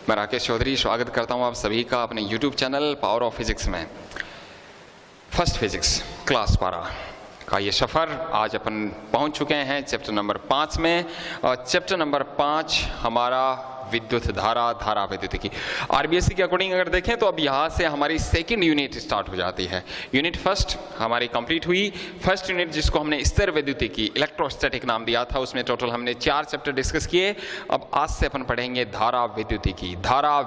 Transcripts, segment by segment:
मैं राकेश चौधरी स्वागत करता हूं आप सभी का अपने YouTube channel power of physics में। फर्स्ट फिजिक्स क्लास 12 का ये सफ़र आज अपन पहुंच चुके हैं चैप्टर नंबर 5 में। और चैप्टर नंबर 5 हमारा विद्युत धारा विद्युतिकी। आरबीएससी के अकॉर्डिंग अगर देखें तो अब यहाँ से हमारी सेकंड यूनिट स्टार्ट हो जाती है। यूनिट फर्स्ट हमारी कंप्लीट हुई। फर्स्ट यूनिट जिसको हमने स्थिर विद्युतिकी इलेक्ट्रोस्टैटिक नाम दिया था, उसमें टोटल हमने 4 चैप्टर डिस्कस किए। अब आज से अपन पढ़ेंगे धारा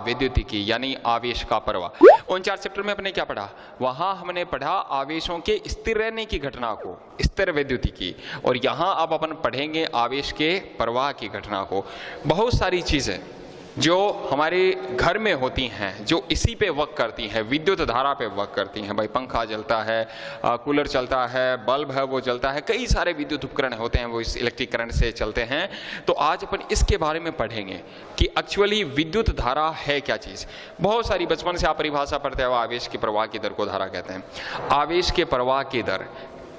विद्युतिकी यानी आवेश का प्रवाह। उन 4 चैप्टर में अपने क्या पढ़ा? वहां हमने पढ़ा आवेशों के स्थिर रहने की घटना को, स्थिर विद्युतिकी। और यहाँ अब अपन पढ़ेंगे आवेश के प्रवाह की घटना को। बहुत सारी चीजें जो हमारे घर में होती हैं, जो इसी पे वर्क करती हैं, विद्युत धारा पे वर्क करती हैं। भाई पंखा जलता है, कूलर चलता है, बल्ब है वो जलता है, कई सारे विद्युत उपकरण होते हैं वो इस इलेक्ट्रिक करंट से चलते हैं। तो आज अपन इसके बारे में पढ़ेंगे कि एक्चुअली विद्युत धारा है क्या चीज़। बहुत सारी बचपन से आप परिभाषा पढ़ते हो, आवेश के प्रवाह की दर को धारा कहते हैं। आवेश के प्रवाह की दर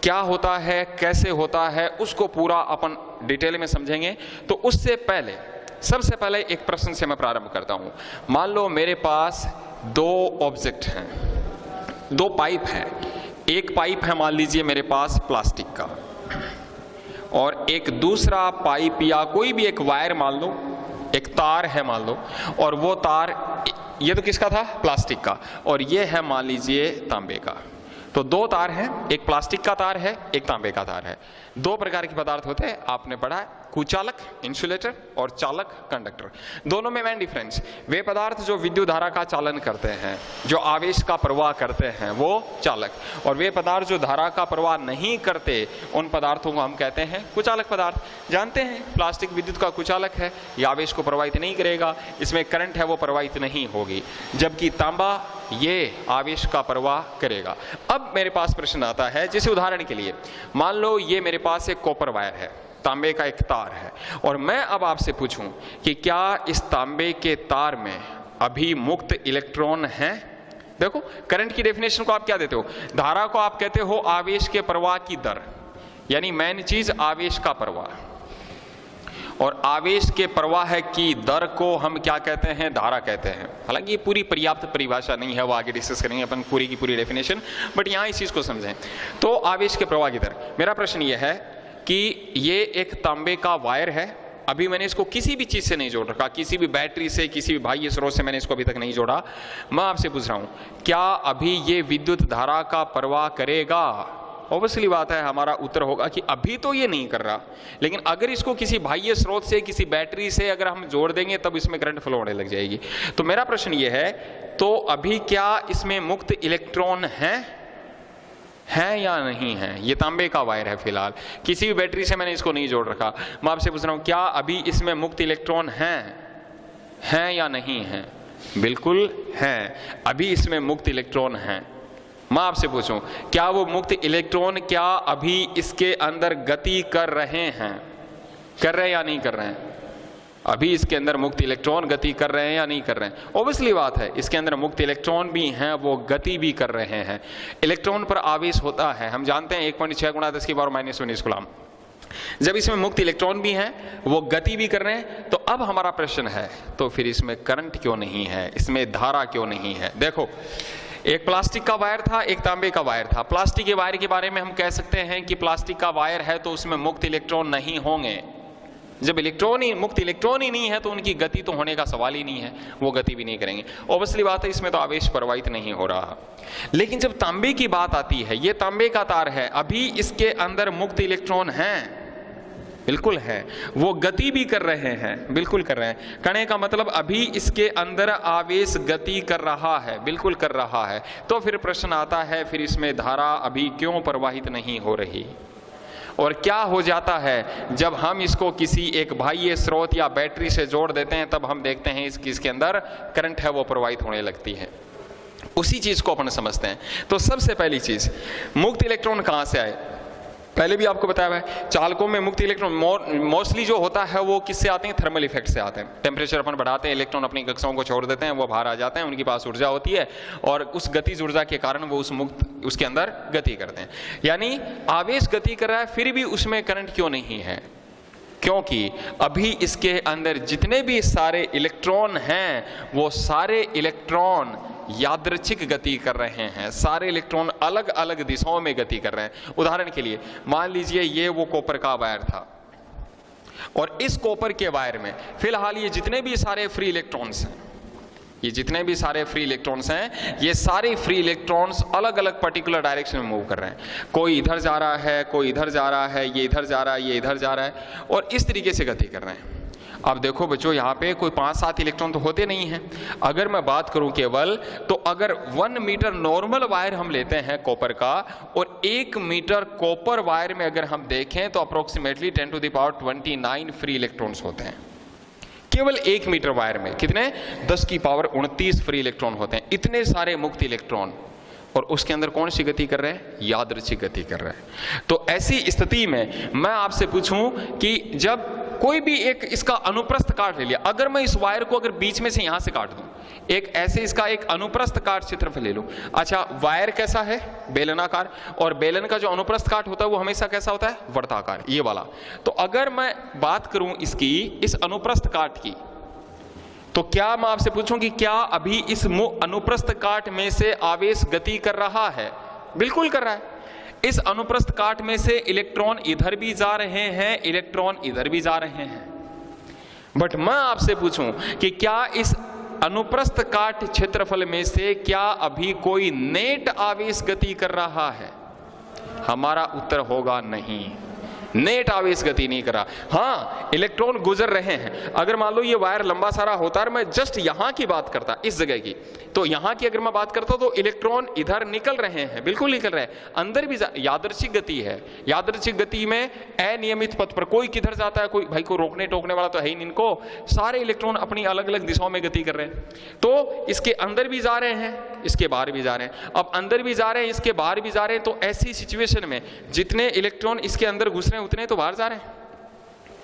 क्या होता है, कैसे होता है, उसको पूरा अपन डिटेल में समझेंगे। तो उससे पहले सबसे पहले एक प्रश्न से मैं प्रारंभ करता हूं। मान लो मेरे पास 2 ऑब्जेक्ट हैं, 2 पाइप हैं। एक पाइप है मान लीजिए मेरे पास प्लास्टिक का, और एक दूसरा पाइप या कोई भी एक वायर मान लो, एक तार है मान लो, और वो तार ये तो किसका था? प्लास्टिक का, और ये है मान लीजिए तांबे का। तो 2 तार हैं, एक प्लास्टिक का तार है, एक तांबे का तार है। 2 प्रकार के पदार्थ होते हैं, आपने पढ़ा है, कुचालक इंसुलेटर और चालक कंडक्टर। दोनों में मेन डिफरेंस, वे पदार्थ जो विद्युत धारा का चालन करते हैं, जो आवेश का प्रवाह करते हैं, वो चालक, और वे पदार्थ जो धारा का प्रवाह नहीं करते, उन पदार्थों को हम कहते हैं कुचालक पदार्थ। जानते हैं प्लास्टिक विद्युत का कुचालक है, ये आवेश को प्रवाहित नहीं करेगा, इसमें करंट है वो प्रवाहित नहीं होगी, जबकि तांबा ये आवेश का प्रवाह करेगा। अब मेरे पास प्रश्न आता है, जैसे उदाहरण के लिए मान लो ये मेरे पास एक कॉपर वायर है, तांबे का एक तार है, और मैं अब आपसे पूछूं कि क्या इस तांबे के तार में अभी मुक्त इलेक्ट्रॉन हैं? देखो करंट की डेफिनेशन को आप क्या देते हो? धारा को आप कहते हो आवेश के प्रवाह की दर, यानी मेन चीज आवेश का प्रवाह, और आवेश के प्रवाह की दर को हम क्या कहते हैं? धारा कहते हैं। हालांकि ये पूरी पर्याप्त परिभाषा नहीं है, वो आगे डिस्कस करेंगे अपन पूरी की पूरी डेफिनेशन, बट यहाँ इस चीज को समझें। तो आवेश के प्रवाह की दर, मेरा प्रश्न ये है कि ये एक तांबे का वायर है, अभी मैंने इसको किसी भी चीज से नहीं जोड़ रखा, किसी भी बैटरी से, किसी भी बाह्य स्रोत से मैंने इसको अभी तक नहीं जोड़ा। मैं आपसे पूछ रहा हूं, क्या अभी ये विद्युत धारा का प्रवाह करेगा? ऑब्वियसली बात है, हमारा उत्तर होगा कि अभी तो ये नहीं कर रहा, लेकिन अगर इसको किसी बाह्य स्रोत से, किसी बैटरी से अगर हम जोड़ देंगे तब इसमें करंट फ्लो होने लग जाएगी। तो मेरा प्रश्न ये है, तो अभी क्या इसमें मुक्त इलेक्ट्रॉन हैं या नहीं है? ये तांबे का वायर है, फिलहाल किसी भी बैटरी से मैंने इसको नहीं जोड़ रखा। मैं आपसे पूछ रहा हूं, क्या अभी इसमें मुक्त इलेक्ट्रॉन हैं या नहीं है? बिल्कुल हैं, अभी इसमें मुक्त इलेक्ट्रॉन हैं। मैं आपसे पूछूं, क्या वो मुक्त इलेक्ट्रॉन क्या अभी इसके अंदर गति कर रहे हैं या नहीं कर रहे हैं? अभी इसके अंदर मुक्त इलेक्ट्रॉन गति कर रहे हैं या नहीं कर रहे हैं? ऑब्वियसली बात है, इसके अंदर मुक्त इलेक्ट्रॉन भी हैं, वो गति भी कर रहे हैं। इलेक्ट्रॉन पर आवेश होता है, हम जानते हैं 1.6 × 10⁻⁻⁻⁰ कूलम। जब इसमें मुक्त इलेक्ट्रॉन भी हैं, वो गति भी कर रहे हैं, तो अब हमारा प्रश्न है, तो फिर इसमें करंट क्यों नहीं है, इसमें धारा क्यों नहीं है? देखो, एक प्लास्टिक का वायर था, एक तांबे का वायर था। प्लास्टिक के वायर के बारे में हम कह सकते हैं कि प्लास्टिक का वायर है तो उसमें मुक्त इलेक्ट्रॉन नहीं होंगे। जब मुक्त इलेक्ट्रॉन ही नहीं है तो उनकी गति तो होने का सवाल ही नहीं है, वो गति भी नहीं करेंगे। ऑब्वियसली बात है, इसमें तो आवेश प्रवाहित नहीं हो रहा। लेकिन जब तांबे की बात आती है, ये तांबे का तार है, अभी इसके अंदर मुक्त इलेक्ट्रॉन हैं, बिल्कुल है, वो गति भी कर रहे हैं, बिल्कुल कर रहे हैं। कहने का मतलब अभी इसके अंदर आवेश गति कर रहा है, बिल्कुल कर रहा है। तो फिर प्रश्न आता है, फिर इसमें धारा अभी क्यों प्रवाहित नहीं हो रही? और क्या हो जाता है जब हम इसको किसी एक बाह्य स्रोत या बैटरी से जोड़ देते हैं, तब हम देखते हैं इसके अंदर करंट है वो प्रवाहित होने लगती है। उसी चीज को अपन समझते हैं। तो सबसे पहली चीज, मुक्त इलेक्ट्रॉन कहां से आए? पहले भी आपको बताया है, चालकों में मुक्त इलेक्ट्रॉन मोस्टली जो होता है वो किससे आते हैं? थर्मल इफेक्ट से आते हैं। टेम्परेचर अपन बढ़ाते हैं, इलेक्ट्रॉन अपनी कक्षाओं को छोड़ देते हैं, वो बाहर आ जाते हैं, उनके पास ऊर्जा होती है, और उस गतिज ऊर्जा के कारण वो उसके अंदर गति करते हैं। यानी आवेश गति कर रहा है, फिर भी उसमें करंट क्यों नहीं है? क्योंकि अभी इसके अंदर जितने भी सारे इलेक्ट्रॉन हैं वो सारे इलेक्ट्रॉन यादृच्छिक गति कर रहे हैं, सारे इलेक्ट्रॉन अलग अलग दिशाओं में गति कर रहे हैं। उदाहरण के लिए मान लीजिए ये वो कॉपर का वायर था और इस कॉपर के वायर में फिलहाल ये जितने भी सारे फ्री इलेक्ट्रॉन्स हैं, ये जितने भी सारे फ्री इलेक्ट्रॉन्स हैं, ये सारे फ्री इलेक्ट्रॉन्स अलग अलग पर्टिकुलर डायरेक्शन में मूव कर रहे हैं। कोई इधर जा रहा है, कोई इधर जा रहा है, ये इधर जा रहा है, ये इधर जा रहा है और इस तरीके से गति कर रहे हैं। अब देखो बच्चों, यहाँ पे कोई 5-7 इलेक्ट्रॉन तो होते नहीं हैं। अगर मैं बात करूं केवल, तो अगर 1 मीटर नॉर्मल वायर हम लेते हैं कॉपर का और 1 मीटर कॉपर वायर में अगर हम देखें तो अप्रोक्सीमेटली 10⁻29 फ्री इलेक्ट्रॉन्स होते हैं। केवल 1 मीटर वायर में कितने? 10⁻29 फ्री इलेक्ट्रॉन होते हैं। इतने सारे मुक्त इलेक्ट्रॉन, और उसके अंदर कौन सी गति कर रहे हैं? यादृच्छिक गति कर रहे हैं। तो ऐसी स्थिति में मैं आपसे पूछूं कि जब कोई भी एक इसका अनुप्रस्थ काट ले लिया, अगर मैं इस वायर को अगर बीच में से यहां से काट दूं, एक ऐसे इसका एक अनुप्रस्थ काट क्षेत्रफल ले लूं। अच्छा, वायर कैसा है? बेलनाकार, और बेलन का जो अनुप्रस्थ काट होता है वो हमेशा कैसा होता है? वर्ताकार, ये वाला। तो अगर मैं बात करूं इसकी, इस अनुप्रस्थ काट की, तो क्या मैं आपसे पूछूं कि क्या अभी इस अनुप्रस्थ काट में से आवेश गति कर रहा है? बिल्कुल कर रहा है। इस अनुप्रस्थ काट में से इलेक्ट्रॉन इधर भी जा रहे हैं, इलेक्ट्रॉन इधर भी जा रहे हैं। बट मैं आपसे पूछूं कि क्या इस अनुप्रस्थ काट क्षेत्रफल में से क्या अभी कोई नेट आवेश गति कर रहा है? हमारा उत्तर होगा नहीं, नेट आवेश गति नहीं कर रहा। हाँ, इलेक्ट्रॉन गुजर रहे हैं। अगर मान लो ये वायर लंबा सारा होता है, मैं जस्ट यहां की बात करता, इस जगह की, तो यहां की अगर मैं बात करता हूं तो इलेक्ट्रॉन इधर निकल रहे हैं, बिल्कुल निकल रहे हैं। अंदर भी यादृच्छिक गति है। यादृच्छिक गति में अनियमित पथ पर कोई किधर जाता है, कोई भाई को रोकने टोकने वाला तो है ही नहीं। इनको सारे इलेक्ट्रॉन अपनी अलग अलग दिशाओं में गति कर रहे हैं। तो इसके अंदर भी जा रहे हैं, इसके बाहर भी जा रहे हैं। अब अंदर भी जा रहे हैं, इसके बाहर भी जा रहे हैं। तो ऐसी सिचुएशन में जितने इलेक्ट्रॉन इसके अंदर घुस रहे हैं उतने तो बाहर जा रहे हैं।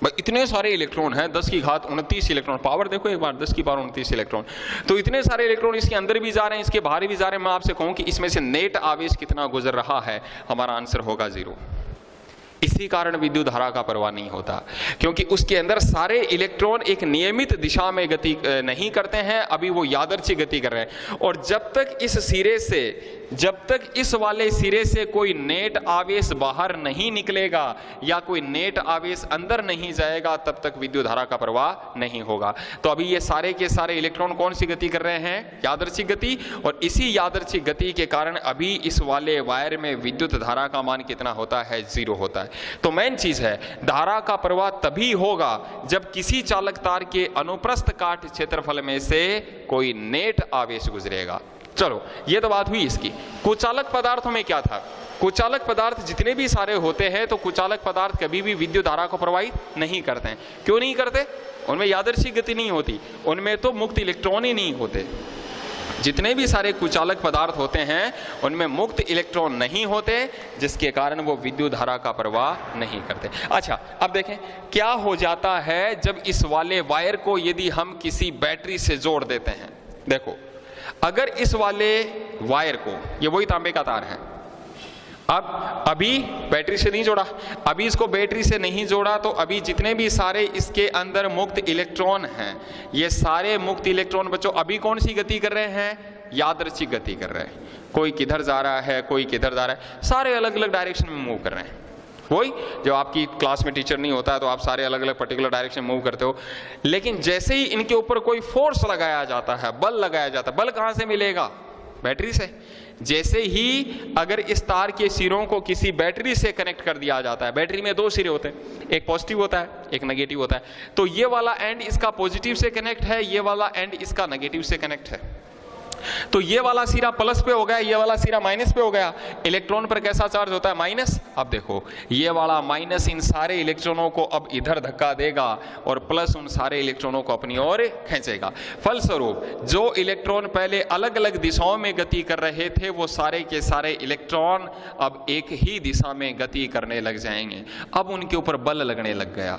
भाई इतने सारे इलेक्ट्रॉन हैं, 10⁻29 इलेक्ट्रॉन, पावर देखो एक बार, 10⁻29 इलेक्ट्रॉन। तो इतने सारे इलेक्ट्रॉन इसके अंदर भी जा रहे हैं, इसके बाहर भी जा रहे हैं। मैं आपसे कहूं कि इसमें से नेट आवेश कितना गुजर रहा है? हमारा आंसर होगा 0। इसी कारण विद्युत धारा का प्रवाह नहीं होता, क्योंकि उसके अंदर सारे इलेक्ट्रॉन एक नियमित दिशा में गति नहीं करते हैं, अभी वो यादृच्छिक गति कर रहे हैं। और जब तक इस सिरे से, जब तक इस वाले सिरे से कोई नेट आवेश बाहर नहीं निकलेगा या कोई नेट आवेश अंदर नहीं जाएगा, तब तक विद्युत धारा का प्रवाह नहीं होगा। तो अभी ये सारे के सारे इलेक्ट्रॉन कौन सी गति कर रहे हैं? यादृच्छिक गति। और इसी यादृच्छिक गति के कारण अभी इस वाले वायर में विद्युत धारा का मान कितना होता है? 0 होता है। तो मेन चीज है, धारा का प्रवाह तभी होगा जब किसी चालक तार के अनुप्रस्थ काट क्षेत्रफल में से कोई नेट आवेश गुजरेगा। चलो, ये तो बात हुई इसकी। कुचालक पदार्थों में क्या था? कुचालक पदार्थ जितने भी सारे होते हैं, तो कुचालक पदार्थ कभी भी विद्युत धारा को प्रवाहित नहीं करते हैं। क्यों नहीं करते? उनमें यादृच्छिक गति नहीं होती, उनमें तो मुक्त इलेक्ट्रॉन ही नहीं होते। जितने भी सारे कुचालक पदार्थ होते हैं उनमें मुक्त इलेक्ट्रॉन नहीं होते, जिसके कारण वो विद्युत धारा का प्रवाह नहीं करते। अच्छा, अब देखें क्या हो जाता है जब इस वाले वायर को यदि हम किसी बैटरी से जोड़ देते हैं। देखो, अगर इस वाले वायर को, ये वही तांबे का तार है, अब अभी बैटरी से नहीं जोड़ा, अभी इसको बैटरी से नहीं जोड़ा, तो अभी जितने भी सारे इसके अंदर मुक्त इलेक्ट्रॉन हैं, ये सारे मुक्त इलेक्ट्रॉन बच्चों अभी कौन सी गति कर रहे हैं? यादृच्छिक गति कर रहे हैं। कोई किधर जा रहा है, कोई किधर जा रहा है, सारे अलग अलग डायरेक्शन में मूव कर रहे हैं। वही जब आपकी क्लास में टीचर नहीं होता है तो आप सारे अलग अलग पर्टिकुलर डायरेक्शन में मूव करते हो, लेकिन जैसे ही इनके ऊपर कोई फोर्स लगाया जाता है, बल लगाया जाता है, बल कहां से मिलेगा? बैटरी से। जैसे ही अगर इस तार के सिरों को किसी बैटरी से कनेक्ट कर दिया जाता है, बैटरी में 2 सिरे होते हैं, एक पॉजिटिव होता है, एक नेगेटिव होता है, तो ये वाला एंड इसका पॉजिटिव से कनेक्ट है, ये वाला एंड इसका नेगेटिव से कनेक्ट है। तो ये वाला सिरा प्लस पे हो गया, ये वाला सिरा माइनस पे हो गया। इलेक्ट्रॉन पर कैसा चार्ज होता है? माइनस। अब देखो, ये वाला माइनस इन सारे इलेक्ट्रॉनों को अब इधर धक्का देगा और प्लस उन सारे इलेक्ट्रॉनों को अपनी ओर खींचेगा। फलस्वरूप जो इलेक्ट्रॉन पहले अलग अलग दिशाओं में गति कर रहे थे, वो सारे के सारे इलेक्ट्रॉन अब एक ही दिशा में गति करने लग जाएंगे। अब उनके ऊपर बल लगने लग गया।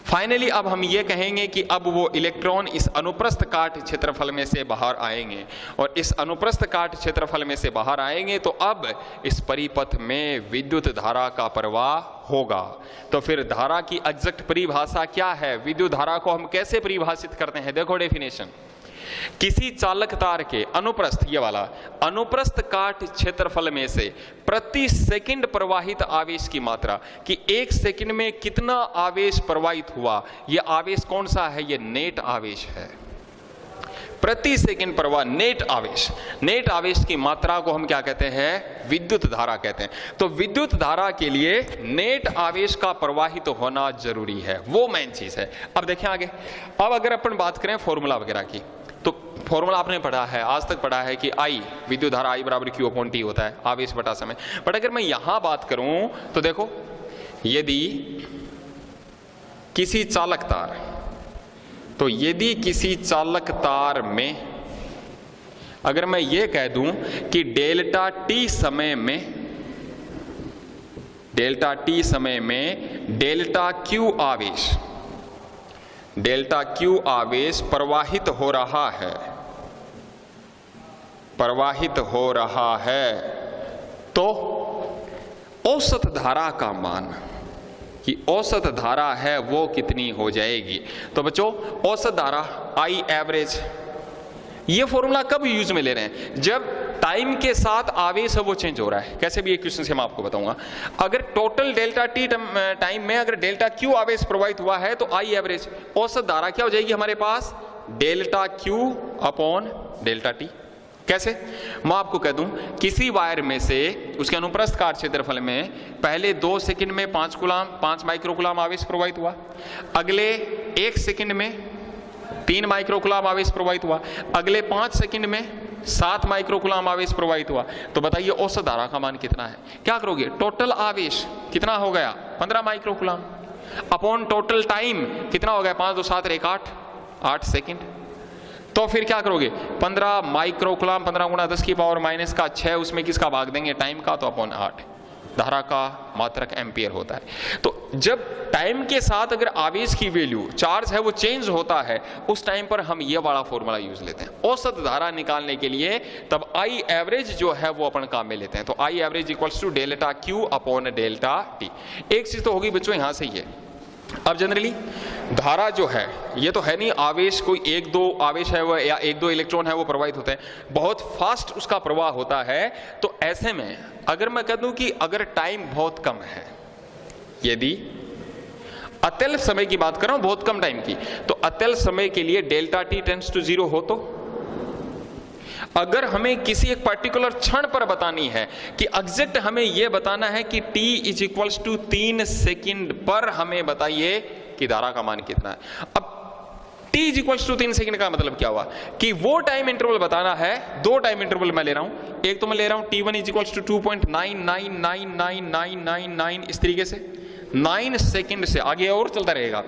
फाइनली अब हम ये कहेंगे कि अब वो इलेक्ट्रॉन इस अनुप्रस्थ काट क्षेत्रफल में से बाहर आएंगे और इस अनुप्रस्थ काट क्षेत्रफल में से बाहर आएंगे तो अब इस परिपथ में विद्युत धारा का प्रवाह होगा। तो फिर धारा की एग्जैक्ट परिभाषा क्या है? विद्युत धारा को हम कैसे परिभाषित करते हैं? देखो डेफिनेशन, किसी चालक तार के अनुप्रस्थ, ये वाला अनुप्रस्थ काट क्षेत्रफल में से प्रति सेकंड प्रवाहित आवेश की मात्रा, कि एक सेकंड में कितना आवेश प्रवाहित हुआ, यह आवेश कौन सा है? यह नेट आवेश है। प्रति सेकंड प्रवाह नेट आवेश, नेट आवेश की मात्रा को हम क्या कहते हैं? विद्युत धारा कहते हैं। तो विद्युत धारा के लिए नेट आवेश का प्रवाहित तो होना जरूरी है, वो मेन चीज है। अब देखें आगे, अब अगर अपन बात करें फॉर्मूला वगैरह की, तो फॉर्मूला आपने पढ़ा है, आज तक पढ़ा है कि आई विद्युत धारा I बराबर Q अपॉन T होता है, आवेश बटा समय। बट अगर मैं यहां बात करूं तो देखो, यदि किसी चालक तार, तो यदि किसी चालक तार में अगर मैं ये कह दूं कि डेल्टा टी समय में डेल्टा क्यू आवेश प्रवाहित हो रहा है, तो औसत धारा का मान, कि औसत धारा है वो कितनी हो जाएगी? तो बच्चों औसत धारा आई एवरेज, ये फॉर्मूला कब यूज में ले रहे हैं? जब टाइम के साथ आवेश है वो चेंज हो रहा है। कैसे भी एक क्वेश्चन से मैं आपको बताऊंगा। अगर टोटल डेल्टा टी टाइम में अगर डेल्टा क्यू आवेश प्रवाहित हुआ है तो आई एवरेज, औसत धारा क्या हो जाएगी हमारे पास? Delta Q upon delta T. कैसे? मैं आपको कह दूं, किसी वायर में से उसके अनुप्रस्थ काट क्षेत्रफल में पहले 2 सेकंड में 5 माइक्रोकुलाम आवेश प्रवाहित हुआ, अगले 1 सेकंड में 3 माइक्रोकुलाम आवेश प्रवाहित हुआ, अगले 5 सेकंड में 7 माइक्रोकुलाम आवेश प्रवाहित हुआ। तो बताइए औसत धारा का मान कितना है? क्या करोगे? टोटल आवेश कितना हो गया? 15 माइक्रोकुलाम अपॉन टोटल टाइम कितना हो गया? 5 2 7 1 8 सेकंड। तो फिर क्या करोगे? 15 माइक्रोकुलाम 15 गुणा 10 की पावर माइनस का 6, उसमें किसका भाग देंगे? टाइम का, तो अपॉन 8। धारा का मात्रक एम्पियर होता है। तो जब टाइम के साथ अगर आवेश की वैल्यू, चार्ज है वो चेंज होता है, उस टाइम पर हम ये वाला फॉर्मूला यूज लेते हैं औसत धारा निकालने के लिए। तब आई एवरेज जो है वो अपन काम में लेते हैं। तो I average equals to delta Q upon delta T. एक चीज तो होगी बच्चों यहां से ये, अब जनरली धारा जो है ये तो है नहीं आवेश, कोई 1-2 आवेश है वो या 1-2 इलेक्ट्रॉन है वो प्रवाहित होते हैं, बहुत फास्ट उसका प्रवाह होता है। तो ऐसे में अगर मैं कह दूं कि अगर टाइम बहुत कम है, यदि अतुल्य समय की बात कर रहा हूं, बहुत कम टाइम की, तो अतुल्य समय के लिए डेल्टा टी टेंड्स टू 0 हो, तो अगर हमें किसी एक पर्टिकुलर क्षण पर बतानी है कि एग्जैक्ट हमें यह बताना है कि t is equals to 3 second पर हमें बताइए कि धारा का मान कितना है। अब t is equals to 3 second का मतलब क्या हुआ कि वो टाइम इंटरवल बताना है। 2 टाइम इंटरवल मैं ले रहा हूं, एक तो मैं ले रहा हूं t1 इज इक्वल्स टू 2.999999 इस तरीके से 9 सेकंड से आगे और चलता रहेगा।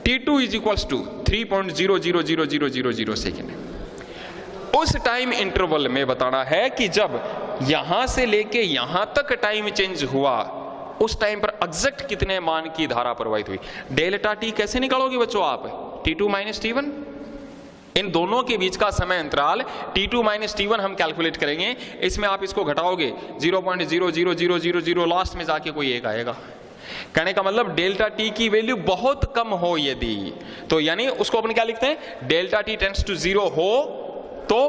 t2 is equals to 3.000000 second. उस टाइम इंटरवल में बताना है कि जब यहां से लेके यहां तक टाइम चेंज हुआ, उस टाइम पर एग्जैक्ट कितने मान की धारा प्रवाहित हुई। डेल्टा टी कैसे निकालोगे बच्चों आप? T2 माइनस T1, इन दोनों के बीच का समय अंतराल T2 माइनस T1 हम कैलकुलेट करेंगे। इसमें आप इसको घटाओगे 0.00000 लास्ट में जाके कोई एक आएगा। कहने का मतलब डेल्टा टी की वैल्यू बहुत कम हो यदि, तो यानी उसको अपन क्या लिखते हैं? डेल्टा टी टेंड्स टू 0 हो तो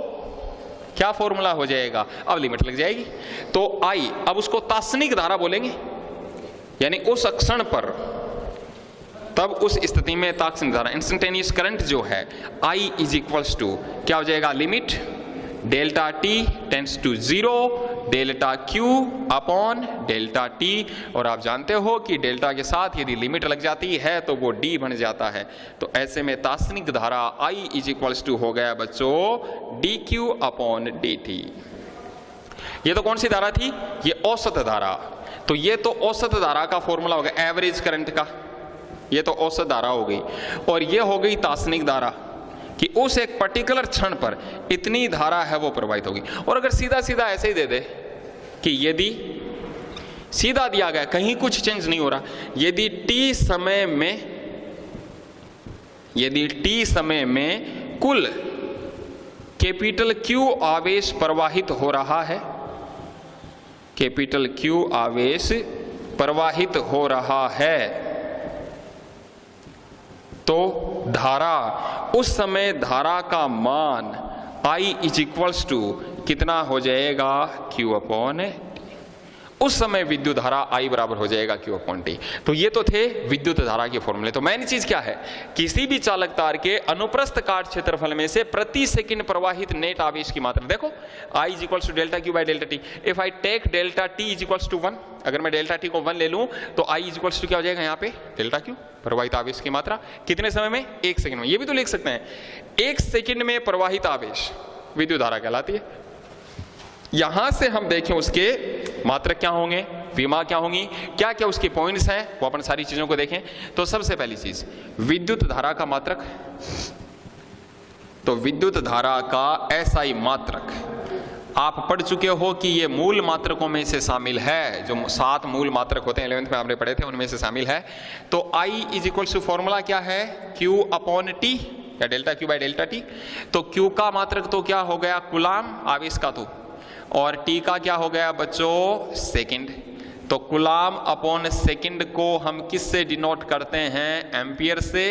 क्या फॉर्मूला हो जाएगा? अब लिमिट लग जाएगी। तो आई, अब उसको तात्क्षणिक धारा बोलेंगे, यानी उस क्षण पर, तब उस स्थिति में तात्क्षणिक धारा इंस्टेंटेनियस करंट जो है आई इज इक्वल्स टू क्या हो जाएगा? Limit delta T tends to 0 delta Q upon delta T. और आप जानते हो कि डेल्टा के साथ यदि लिमिट लग जाती है तो वो डी बन जाता है। तो ऐसे में तात्क्षणिक धारा आई इज इक्वल्स टू हो गया बच्चों D Q upon D T. ये तो कौन सी धारा थी? ये औसत धारा। तो ये तो औसत धारा का फॉर्मूला हो गया, एवरेज करंट का। ये तो औसत धारा हो गई, और ये हो गई तात्क्षणिक धारा कि उस एक पर्टिकुलर क्षण पर इतनी धारा है वो प्रवाहित होगी। और अगर सीधा सीधा ऐसे ही दे दे कि यदि सीधा दिया गया, कहीं कुछ चेंज नहीं हो रहा, यदि t समय में कुल कैपिटल क्यू आवेश प्रवाहित हो रहा है, कैपिटल क्यू आवेश प्रवाहित हो रहा है, तो धारा, उस समय धारा का मान I इज इक्वल्स टू कितना हो जाएगा, Q अपॉन T। उस समय विद्युत धारा I बराबर हो जाएगा Q अपॉन T। तो ये तो थे विद्युत धारा के फॉर्मूले। तो मेन चीज क्या है, किसी भी चालक तार के अनुप्रस्थ काट क्षेत्रफल में से प्रति सेकंड प्रवाहित नेट आवेश की मात्रा। देखो I is equals to delta Q by delta T। If I take delta T is equals to 1, अगर मैं डेल्टा T को 1 ले लूं तो I इज इक्वल्स टू क्या हो जाएगा यहाँ पे, डेल्टा Q, प्रवाहित आवेश की मात्रा कितने समय में, 1 सेकंड में। ये भी तो लिख सकते हैं, 1 सेकंड में प्रवाहित आवेश विद्युत धारा कहलाती है। यहां से हम देखें उसके मात्रक क्या होंगे, विमा क्या होंगी, क्या क्या उसके पॉइंट्स हैं, वो अपन सारी चीजों को देखें। तो सबसे पहली चीज विद्युत धारा का मात्रक। तो विद्युत धारा का SI मात्रक आप पढ़ चुके हो कि ये मूल मात्रकों में से शामिल है, जो 7 मूल मात्रक होते हैं 11th में आपने पढ़े थे, उनमें से शामिल है। तो I is equal to formula क्या है, Q अपॉन T या delta Q by delta T। तो Q का मात्रक तो क्या हो गया, कूलाम आवेश का, तो और T का क्या हो गया बच्चों, सेकंड। तो कूलाम अपॉन सेकंड को हम किस से डिनोट करते हैं, एम्पियर से,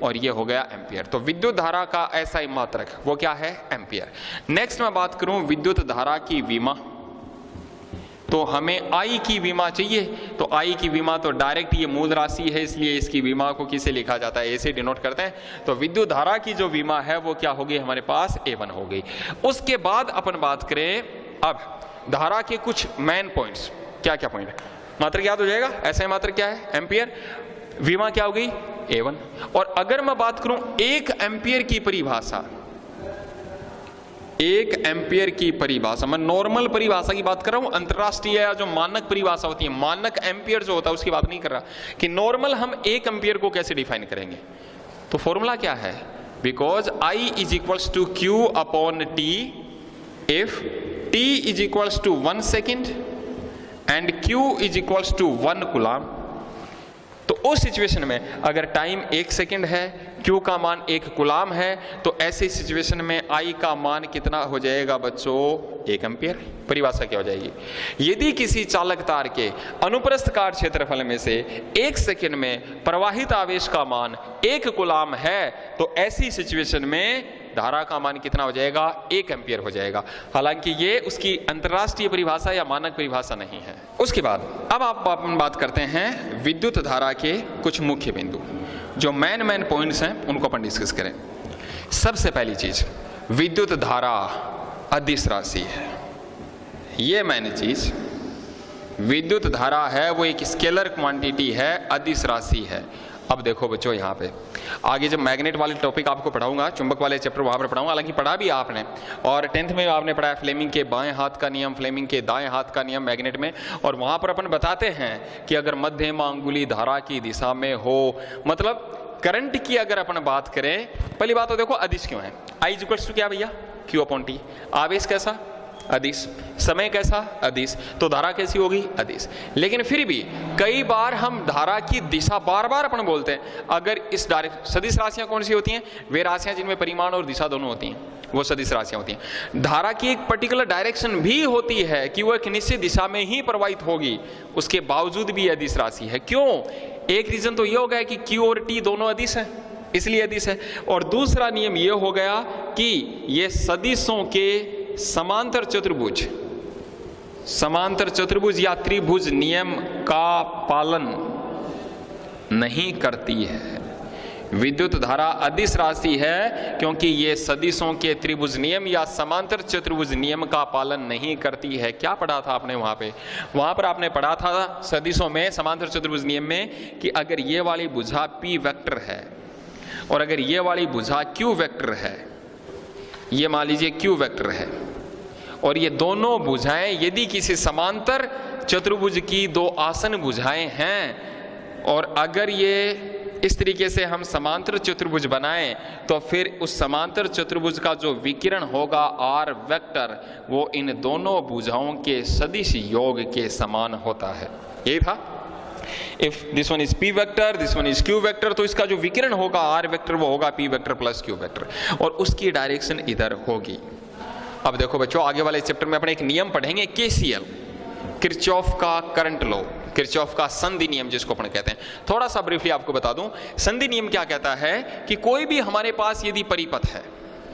और ये हो गया एम्पियर। तो विद्युत धारा का SI मात्रक वो क्या है, एम्पियर। नेक्स्ट मैं बात करूं विद्युत धारा की विमा। तो हमें I की विमा चाहिए, तो I की विमा तो डायरेक्ट ये मूल राशि है, इसलिए इसकी विमा को किसे लिखा जाता है, ऐसे डिनोट करते हैं। तो विद्युत धारा की जो विमा है वो क्या होगी हमारे पास, A1 हो गई। उसके बाद अपन बात करें अब धारा के कुछ मेन पॉइंट्स। क्या क्या पॉइंट है, मात्रक याद हो जाएगा, SI मात्रक क्या है, एम्पियर, विमा क्या हो गई, A1। और अगर मैं बात करूं 1 एम्पियर की परिभाषा, 1 एम्पियर की परिभाषा, मैं नॉर्मल परिभाषा की बात कर रहा हूं, अंतरराष्ट्रीय या जो मानक परिभाषा होती है, मानक एम्पियर जो होता है उसकी बात नहीं कर रहा, कि नॉर्मल हम 1 एम्पियर को कैसे डिफाइन करेंगे। तो फॉर्मूला क्या है, because I is equals to Q upon T if T is equals to 1 second and Q is equals to 1 coulomb. तो उस सिचुएशन में अगर टाइम 1 सेकेंड है, Q का मान 1 कूलाम है, तो ऐसी सिचुएशन में I का मान कितना हो जाएगा बच्चों, 1 एम्पियर। परिभाषा क्या हो जाएगी, यदि किसी चालक तार के अनुप्रस्थ काट क्षेत्रफल में से 1 सेकेंड में प्रवाहित आवेश का मान 1 कूलाम है, तो ऐसी सिचुएशन में धारा का मान कितना हो जाएगा, 1 एम्पियर हो जाएगा। हालांकि ये उसकी अंतरराष्ट्रीय परिभाषा या मानक परिभाषा नहीं है। उसके बाद अब अपन बात करते हैं विद्युत धारा के कुछ मुख्य बिंदु, जो मेन पॉइंट्स हैं उनको अपन डिस्कस करें। सबसे पहली चीज, विद्युत धारा अदिश राशि है। ये मेन चीज, विद्युत धारा है वो एक स्केलर क्वांटिटी है, अदिश राशि है। अब देखो बच्चों, यहाँ पे आगे जब मैग्नेट वाले टॉपिक आपको पढ़ाऊंगा, चुंबक वाले चैप्टर वहां पर पढ़ाऊंगा, हालांकि पढ़ा भी आपने, और 10th में आपने पढ़ा फ्लेमिंग के बाएं हाथ का नियम, फ्लेमिंग के दाएं हाथ का नियम मैग्नेट में। और वहां पर अपन बताते हैं कि अगर मध्यमा अंगुली धारा की दिशा में हो, मतलब करंट की अगर अपन बात करें, पहली बात तो देखो अदिश क्यों है, I इज इक्वल्स टू क्या भैया, Q अपॉन T। आवेश कैसा, अदिश, समय कैसा, अदिश, तो धारा कैसी होगी, अदिश। लेकिन फिर भी कई बार हम धारा की दिशा बार बार अपन बोलते हैं, अगर इस डायरेक्ट, सदिश राशियां कौन सी होती हैं, वे राशियां जिनमें परिमाण और दिशा दोनों होती हैं, वो सदिश राशियां होती हैं। धारा की एक पर्टिकुलर डायरेक्शन भी होती है कि वो एक निश्चित दिशा में ही प्रवाहित होगी, उसके बावजूद भी अदिश राशि है। क्यों, एक रीजन तो ये हो गया कि Q और T दोनों अदिश है, इसलिए अदिश है। और दूसरा नियम ये हो गया कि ये सदिशों के समांतर चतुर्भुज या त्रिभुज नियम का पालन नहीं करती है। विद्युत धारा अदिश राशि है क्योंकि ये सदिशों के त्रिभुज नियम या समांतर चतुर्भुज नियम का पालन नहीं करती है। क्या पढ़ा था आपने वहां पे, वहां पर आपने पढ़ा था सदिशों में, समांतर चतुर्भुज नियम में, कि अगर ये वाली भुजा P वेक्टर है और अगर ये वाली भुजा Q वेक्टर है, ये मान लीजिए Q वेक्टर है, और ये दोनों भुजाएं यदि किसी समांतर चतुर्भुज की 2 आसन भुजाएं हैं, और अगर ये इस तरीके से हम समांतर चतुर्भुज बनाएं, तो फिर उस समांतर चतुर्भुज का जो विकिरण होगा R वेक्टर, वो इन दोनों भुजाओं के सदिश योग के समान होता है। यही था। If this one is p vector, this one is q vector, तो इसका जो विकिरण होगा r वेक्टर वो होगा p vector plus q vector, और उसकी डायरेक्शन इधर होगी। अब देखो बच्चों, आगे वाले चैप्टर में अपने एक नियम पढ़ेंगे KCL, किरचॉफ का करंट लॉ, किरचॉफ का संधि नियम जिसको अपन कहते हैं। थोड़ा सा ब्रीफली आपको बता दूं, संधि नियम क्या कहता है कि कोई भी हमारे पास यदि परिपथ है,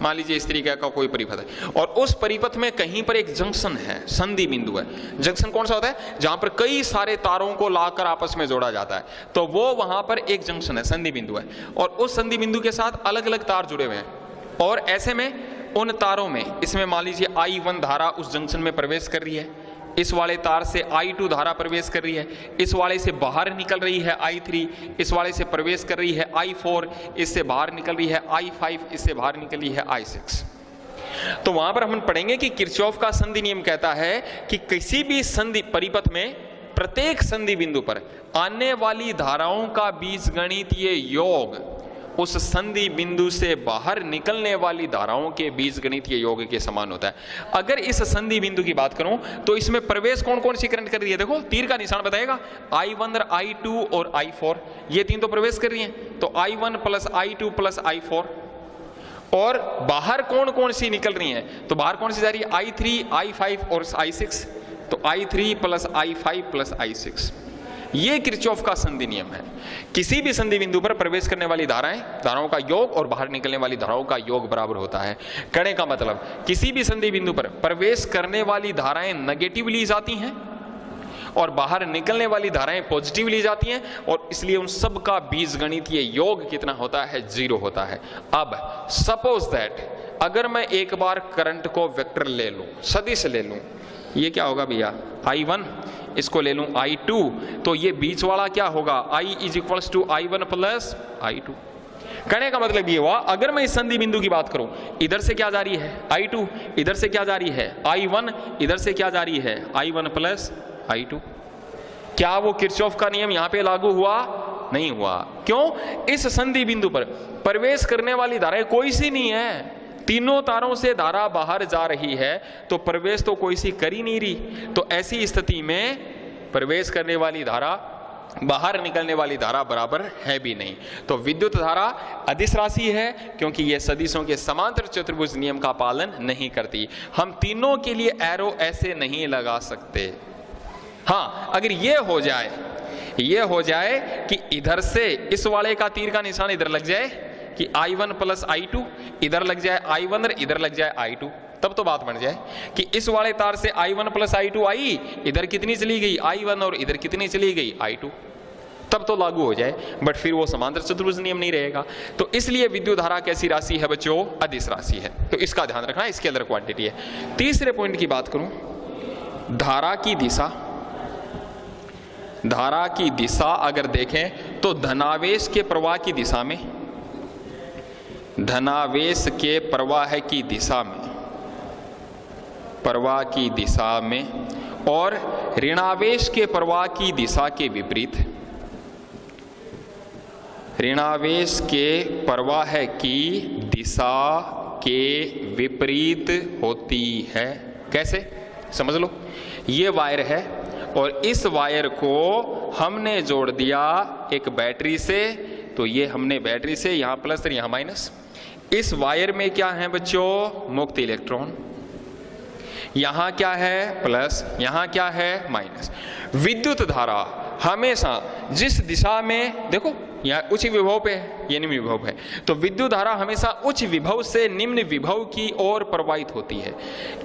मान लीजिए इस तरीके का कोई परिपथ है, और उस परिपथ में कहीं पर एक जंक्शन है, संधि बिंदु है। जंक्शन कौन सा होता है? जहां पर कई सारे तारों को लाकर आपस में जोड़ा जाता है, तो वो वहां पर एक जंक्शन है, संधि बिंदु है, और उस संधि बिंदु के साथ अलग अलग तार जुड़े हुए हैं, और ऐसे में उन तारों में, इसमें मान लीजिए I1 धारा उस जंक्शन में प्रवेश कर रही है, इस वाले तार से I2 धारा प्रवेश कर रही है, इस वाले से बाहर निकल रही है I3, इस वाले से प्रवेश कर रही है I4, इससे बाहर निकल रही है I5, इससे बाहर निकल रही है I6। तो वहां पर हम पढ़ेंगे कि किरचॉफ का संधि नियम कहता है कि किसी भी संधि परिपथ में प्रत्येक संधि बिंदु पर आने वाली धाराओं का बीजगणितीय योग उस संधि बिंदु से बाहर निकलने वाली धाराओं के बीजगणितीय योग के समान होता है। अगर इस संधि बिंदु की बात करूं तो इसमें प्रवेश कौन कौन सी करंट कर रही है? देखो तीर का निशान बताएगा, I1 और I2 और I4, ये तीन तो प्रवेश कर रही हैं, तो I1 plus I2 plus I4। और बाहर कौन कौन सी निकल रही हैं? तो बाहर कौन सी जा रही है? I3, I5 और I6, तो I3 plus I5 plus I6। ये किरचॉफ का संधि नियम है। किसी भी संधि बिंदु पर प्रवेश करने वाली धाराओं का योग और बाहर निकलने वाली धाराओं का योग बराबर होता है। कहने का मतलब, किसी भी संधि बिंदु पर प्रवेश करने वाली धाराएं नेगेटिव ली जाती हैं और बाहर निकलने वाली धाराएं पॉजिटिव ली जाती हैं, और इसलिए उन सब का बीजगणितीय योग कितना होता है? 0 होता है। अब सपोज दैट अगर मैं एक बार करंट को वेक्टर ले लूं, सदिश ले लूं, ये क्या होगा भैया? I1, इसको ले लूं I2, तो ये बीच वाला क्या होगा? I is equals to I1 plus I2। कहने का मतलब ये हुआ, अगर मैं इस संधि बिंदु की बात करूं, इधर से क्या जा रही है? I2, इधर से क्या जा रही है? I1, इधर से क्या जा रही है? I1 plus I2। क्या वो किरचॉफ का नियम यहां पे लागू हुआ? नहीं हुआ। क्यों? इस संधि बिंदु पर प्रवेश करने वाली धाराएं कोई सी नहीं है, तीनों तारों से धारा बाहर जा रही है, तो प्रवेश तो कोई सी कर ही नहीं रही। तो ऐसी स्थिति में प्रवेश करने वाली धारा बाहर निकलने वाली धारा बराबर है भी नहीं। तो विद्युत धारा अदिश राशि है, क्योंकि यह सदिशों के समांतर चतुर्भुज नियम का पालन नहीं करती। हम तीनों के लिए एरो ऐसे नहीं लगा सकते। हाँ, अगर ये हो जाए कि इधर से इस वाले का तीर का निशान इधर लग जाए कि I1 प्लस I2, इधर लग जाए I1 और इधर लग जाए I2, तब तो बात बन जाए कि इस वाले तार से I1 प्लस I2 आई, इधर कितनी चली गई? I1, और इधर कितनी चली गई? I2, तब तो लागू हो जाए। बट फिर वो समांतर चतुर्भुज नियम नहीं रहेगा। तो इसलिए विद्युत धारा कैसी राशि है बच्चों? अदिश राशि है। तो इसका ध्यान रखना, इसके अंदर क्वांटिटी है। तीसरे पॉइंट की बात करूं, धारा की दिशा। धारा की दिशा अगर देखें तो धनावेश के प्रवाह की दिशा में, धनावेश के प्रवाह की दिशा में, प्रवाह की दिशा में, और ऋणावेश के प्रवाह की दिशा के विपरीत, ऋणावेश के प्रवाह की दिशा के विपरीत होती है। कैसे? समझ लो, ये वायर है और इस वायर को हमने जोड़ दिया एक बैटरी से, तो ये हमने बैटरी से यहां प्लस और यहां माइनस। इस वायर में क्या है बच्चों? मुक्त इलेक्ट्रॉन। यहां क्या है? प्लस, यहां क्या है? माइनस। विद्युत धारा हमेशा जिस दिशा में, देखो यहाँ उच्च विभव पे है, ये निम्न विभव है, तो विद्युत धारा हमेशा उच्च विभव से निम्न विभव की ओर प्रवाहित होती है।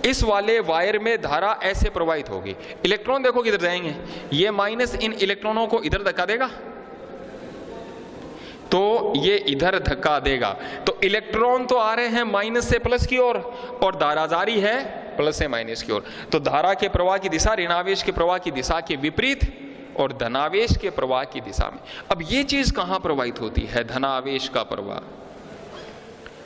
इस वाले वायर में धारा ऐसे प्रवाहित होगी। इलेक्ट्रॉन देखो किधर जाएंगे, ये माइनस इन इलेक्ट्रॉनों को इधर धक्का देगा, तो ये इधर धक्का देगा। तो इलेक्ट्रॉन तो आ रहे हैं माइनस से प्लस की ओर, और धारा जारी है प्लस से माइनस की ओर। तो धारा के प्रवाह की दिशा ऋणावेश के प्रवाह की दिशा के विपरीत और धनावेश के प्रवाह की दिशा में। अब ये चीज कहां प्रवाहित होती है? धनावेश का प्रवाह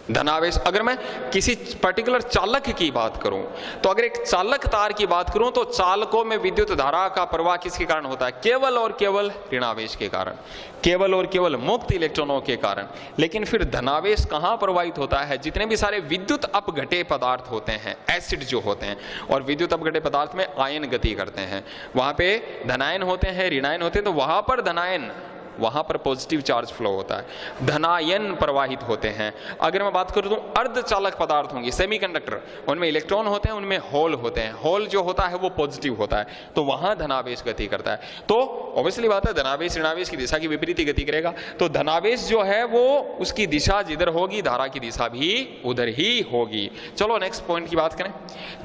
धनावेश। अगर मैं किसी पर्टिकुलर चालक की बात करूं, तो अगर एक चालक तार की बात करूं, तो चालकों में विद्युत धारा का प्रवाह किसके कारण होता है? केवल और केवल ऋणावेश के कारण, केवल और केवल मुक्त इलेक्ट्रॉनों के कारण। लेकिन फिर धनावेश कहां प्रवाहित होता है? जितने भी सारे विद्युत अपघटे पदार्थ होते हैं, एसिड जो होते हैं, और विद्युत अपघटे पदार्थ में आयन गति करते हैं, वहां पे धनायन होते हैं, ऋणायन होते हैं, तो वहां पर धनायन, वहां पर पॉजिटिव चार्ज फ्लो होता है, धनायन प्रवाहित होते हैं। अगर मैं बात करूं तो अर्धचालक पदार्थ होंगे, सेमीकंडक्टर, उनमें इलेक्ट्रॉन होते हैं, उनमें होल होते हैं, होल जो होता है वो पॉजिटिव होता है, तो वहां धनावेश गति करता है। तो ऑब्वियसली बात है, धनावेश ऋणावेश की दिशा की विपरीत गति करेगा, तो धनावेश जो है वो उसकी दिशा जिधर होगी, धारा की दिशा भी उधर ही होगी। चलो नेक्स्ट पॉइंट की बात करें।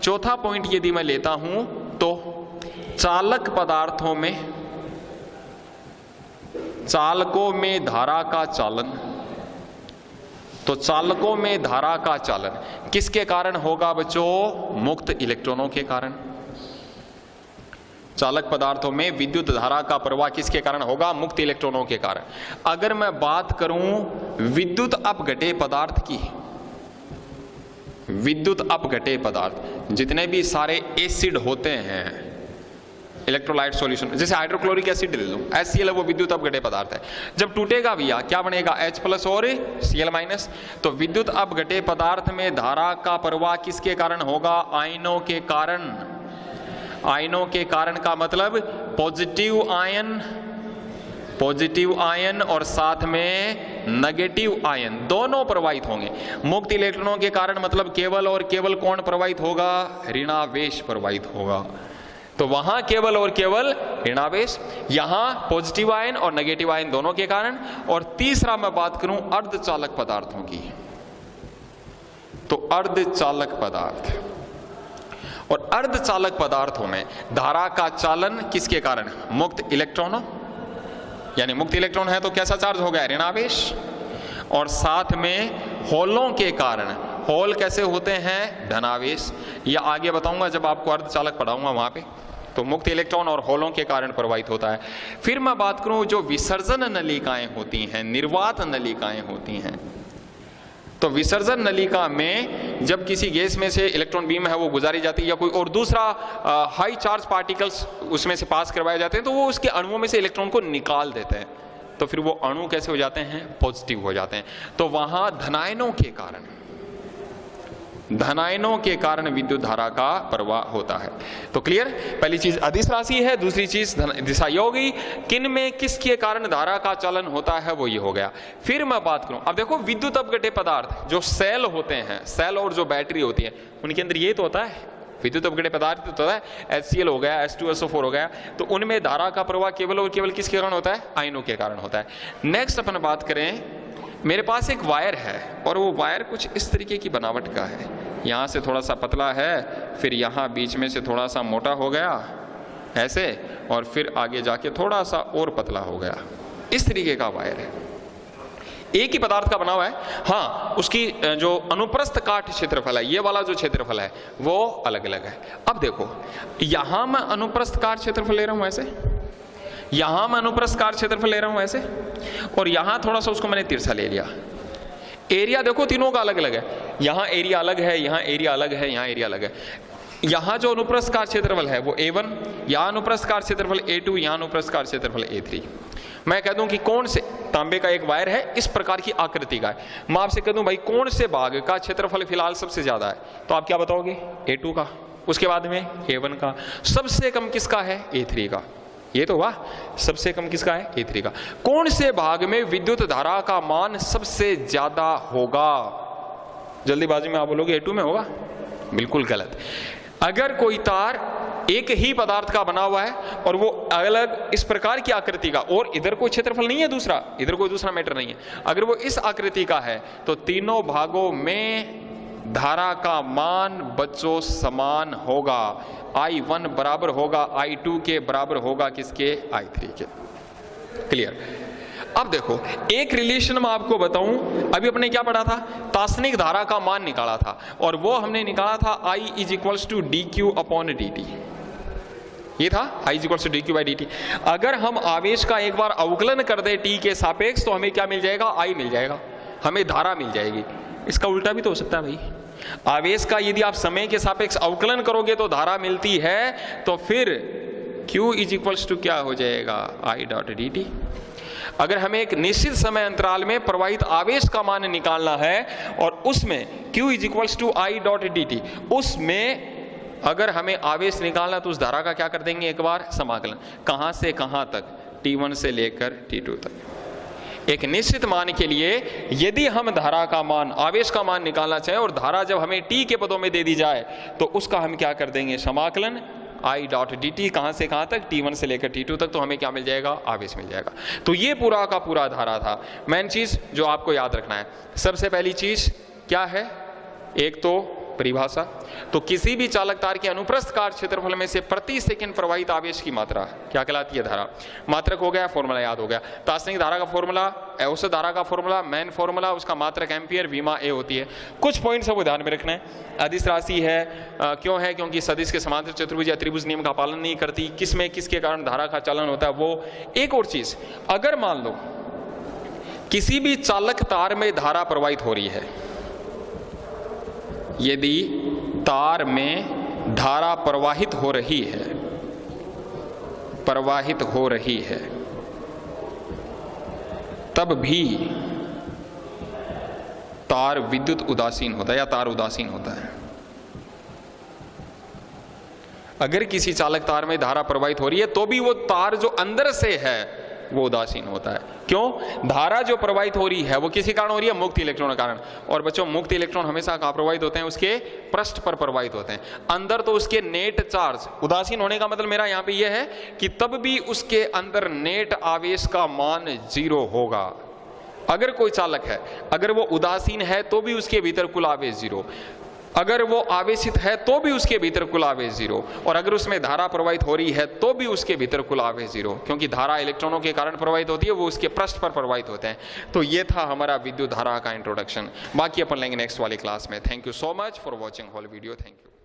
चौथा पॉइंट यदि मैं लेता हूं तो चालक पदार्थों में, चालकों में धारा का चालन, तो चालकों में धारा का चालन किसके कारण होगा बच्चों? मुक्त इलेक्ट्रॉनों के कारण। चालक पदार्थों में विद्युत धारा का प्रवाह किसके कारण होगा? मुक्त इलेक्ट्रॉनों के कारण। अगर मैं बात करूं विद्युत अपघटे पदार्थ की, विद्युत अपघटे पदार्थ जितने भी सारे एसिड होते हैं, इलेक्ट्रोलाइट सॉल्यूशन, जैसे हाइड्रोक्लोरिक एसिड ले लो, HCl है, वो विद्युत अपघटे पदार्थ है। जब टूटेगा भैया क्या बनेगा? H+ और Cl-। तो विद्युत अपघटे पदार्थ में धारा का प्रवाह किसके कारण होगा? आयनों के कारण। आयनों के कारण का मतलब पॉजिटिव आयन, पॉजिटिव आयन और साथ में नेगेटिव आयन दोनों प्रवाहित होंगे। मुक्त इलेक्ट्रॉनों के कारण मतलब केवल और केवल कौन प्रवाहित होगा? ऋणावेश प्रवाहित होगा। तो वहां केवल और केवल ऋणावेश, यहां पॉजिटिव आयन और नेगेटिव आयन दोनों के कारण। और तीसरा मैं बात करूं अर्धचालक पदार्थों की, तो अर्धचालक पदार्थ, और अर्धचालक पदार्थों में धारा का चालन किसके कारण? मुक्त इलेक्ट्रॉनों, यानी मुक्त इलेक्ट्रॉन है तो कैसा चार्ज हो गया? ऋणावेश। और साथ में होलों के कारण, होल कैसे होते हैं? धनावेश। यह आगे बताऊंगा जब आपको अर्धचालक पढ़ाऊंगा वहां पे। तो मुक्त इलेक्ट्रॉन और होलों के कारण प्रवाहित होता है। फिर मैं बात करूं जो विसर्जन नलिकाएं होती हैं, निर्वात नलिकाएं होती हैं, तो विसर्जन नलिका में जब किसी गैस में से इलेक्ट्रॉन बीम है वो गुजारी जाती है, या कोई और दूसरा हाई चार्ज पार्टिकल्स उसमें से पास करवाए जाते हैं, तो वो उसके अणुओं में से इलेक्ट्रॉन को निकाल देते हैं, तो फिर वो अणु कैसे हो जाते हैं? पॉजिटिव हो जाते हैं। तो वहां धनायनों के कारण, धनायनों के कारण विद्युत धारा का प्रवाह होता है। तो क्लियर? पहली चीज अदिश राशि है, दूसरी चीज दिशा योगी, किन में किसके कारण धारा का चालन होता है वो ये हो गया। फिर मैं बात करूं, अब देखो विद्युत अपघटे पदार्थ जो सेल होते हैं, सेल और जो बैटरी होती है, उनके अंदर ये तो होता है विद्युत अपघटे पदार्थ तो होता है, HCl हो गया, H2SO4 हो गया, तो उनमें धारा का प्रवाह केवल और केवल किसके कारण होता है? आयनों के कारण होता है। नेक्स्ट अपन बात करें, मेरे पास एक वायर है और वो वायर कुछ इस तरीके की बनावट का है, यहाँ से थोड़ा सा पतला है, फिर यहाँ बीच में से थोड़ा सा मोटा हो गया ऐसे, और फिर आगे जाके थोड़ा सा और पतला हो गया, इस तरीके का वायर है, एक ही पदार्थ का बना हुआ है। हाँ, उसकी जो अनुप्रस्थ काट क्षेत्रफल है, ये वाला जो क्षेत्रफल है वो अलग अलग है। अब देखो यहां मैं अनुप्रस्थ काट क्षेत्रफल ले रहा हूं ऐसे, यहां मैं अनुप्रस्थ काट क्षेत्रफल ले रहा हूं ऐसे, और यहां थोड़ा सा उसको मैंने तिरछा ले लिया। एरिया देखो तीनों का अलग अलग है, यहां एरिया अलग है, यहां एरिया अलग है, यहां एरिया अलग है। यहां जो अनुप्रस्थ काट क्षेत्रफल है वो A1, यहां अनुप्रस्थ काट क्षेत्रफल A2, यहां अनुप्रस्थ काट क्षेत्रफल A3। मैं कह दूं कि कौन से तांबे का एक वायर है इस प्रकार की आकृति का है, मैं आपसे कह दूं भाई कौन से भाग का क्षेत्रफल फिलहाल सबसे ज्यादा है, तो आप क्या बताओगे? A2 का, उसके बाद में A1 का, सबसे कम किसका है? A3 का। ये तो वाह, सबसे कम किसका है? A3 का। कौन से भाग में विद्युत धारा का मान सबसे ज्यादा होगा? जल्दीबाजी में आप बोलोगे A2 में होगा, बिल्कुल गलत। अगर कोई तार एक ही पदार्थ का बना हुआ है और वो अलग इस प्रकार की आकृति का, और इधर कोई क्षेत्रफल नहीं है दूसरा, इधर कोई दूसरा मैटर नहीं है, अगर वो इस आकृति का है तो तीनों भागों में धारा का मान बच्चों समान होगा। I1 बराबर होगा I2 के, बराबर होगा किसके? I3 के। क्लियर? अब देखो एक रिलेशन में आपको बताऊं, अभी अपने क्या पढ़ा था? तात्क्षणिक धारा का मान निकाला था, और वो हमने निकाला था I = dq/dt। ये था I = dq/dt। अगर हम आवेश का एक बार अवकलन कर दे t के सापेक्ष तो हमें क्या मिल जाएगा? I मिल जाएगा, हमें धारा मिल जाएगी। इसका उल्टा भी तो हो सकता है भाई। आवेश का यदि आप समय के सापेक्ष अवकलन करोगे तो धारा मिलती है, तो फिर Q इज इक्वल्स टू क्या हो जाएगा, I डॉट डी टी। अगर हमें एक निश्चित समय अंतराल में प्रवाहित आवेश का मान निकालना है और उसमें Q is equals to I dot D T, उसमें अगर हमें आवेश निकालना तो उस धारा का क्या कर देंगे, एक बार समाकलन, कहां से कहां तक, T1 से लेकर T2 तक। एक निश्चित मान के लिए यदि हम धारा का मान, आवेश का मान निकालना चाहें और धारा जब हमें T के पदों में दे दी जाए तो उसका हम क्या कर देंगे, समाकलन I डॉट डी टी, कहां से कहां तक, T1 से लेकर T2 तक, तो हमें क्या मिल जाएगा, आवेश मिल जाएगा। तो ये पूरा का पूरा धारा था। मेन चीज जो आपको याद रखना है, सबसे पहली चीज क्या है, एक तो परिभाषा। तो किसी भी चालक तार के अनुप्रस्थ कार्य क्षेत्रफल में से प्रति सेकंड प्रवाहित आवेश की मात्रा क्या कहलाती है, धारा। मात्रक हो गया, फॉर्मूला याद हो गया। तात्क्षणिक धारा का फॉर्मूला, औसत धारा का फॉर्मूला, मेन फॉर्मूला, उसका मात्रक एम्पियर, विमा ए होती है। कुछ पॉइंट सब ध्यान में रखना है। अदिश राशि है, क्यों है, क्योंकि सदिश के समांतर चतुर्भुज या त्रिभुज नियम का पालन नहीं करती, किसमें किसके कारण धारा का चलन होता है वो। एक और चीज, अगर मान लो किसी भी चालक तार में धारा प्रवाहित हो रही है, यदि तार में धारा प्रवाहित हो रही है, तब भी तार विद्युत उदासीन होता है या तार उदासीन होता है। अगर किसी चालक तार में धारा प्रवाहित हो रही है तो भी वो तार जो अंदर से है वो उदासीन होता है। क्यों, धारा जो प्रवाहित हो रही है वो किसी कारण हो रही है, मुक्त इलेक्ट्रॉन के कारण। और बच्चों, मुक्त इलेक्ट्रॉन हमेशा कहां प्रवाहित होते हैं, उसके पृष्ठ पर प्रवाहित होते हैं। अंदर तो उसके नेट चार्ज, उदासीन होने का मतलब मेरा यहां पे यह है कि तब भी उसके अंदर नेट आवेश का मान 0 होगा। अगर कोई चालक है, अगर वो उदासीन है तो भी उसके भीतर कुल आवेश 0, अगर वो आवेशित है तो भी उसके भीतर कुल आवेश 0, और अगर उसमें धारा प्रवाहित हो रही है तो भी उसके भीतर कुल आवेश 0, क्योंकि धारा इलेक्ट्रॉनों के कारण प्रवाहित होती है, वो उसके पृष्ठ पर प्रवाहित होते हैं। तो ये था हमारा विद्युत धारा का इंट्रोडक्शन। बाकी अपन लेंगे नेक्स्ट वाली क्लास में। Thank you so much for watching whole video. Thank you.